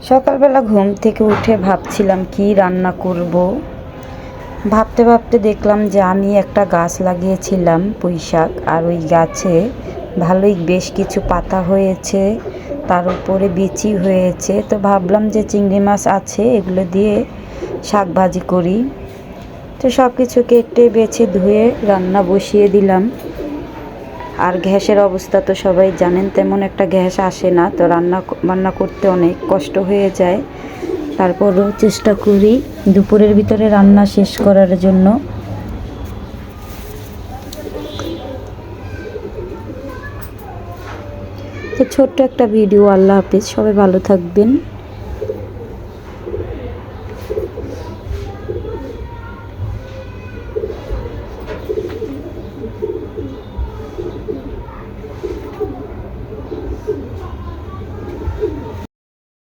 সকালবেলা ঘুম থেকে উঠে ভাবছিলাম কি রান্না করব। ভাবতে ভাবতে দেখলাম যে আমি একটা গাছ লাগিয়েছিলাম পুঁইশাক, আর ওই গাছে ভালোই বেশ কিছু পাতা হয়েছে, তার উপরে বিচি হয়েছে। তো ভাবলাম যে চিংড়ি মাছ আছে, এগুলো দিয়ে শাক ভাজি করি। তো সব কিছু কেটে বেছে ধুয়ে রান্না বসিয়ে দিলাম। আর গ্যাসের অবস্থা তো সবাই জানেন, তেমন একটা গ্যাস আসে না, তো বান্না করতে অনেক কষ্ট হয়ে যায়। তারপরও চেষ্টা করি দুপুরের ভিতরে রান্না শেষ করার জন্য। তো ছোট্ট একটা ভিডিও। আল্লাহ হাফিজ, সবাই ভালো থাকবেন।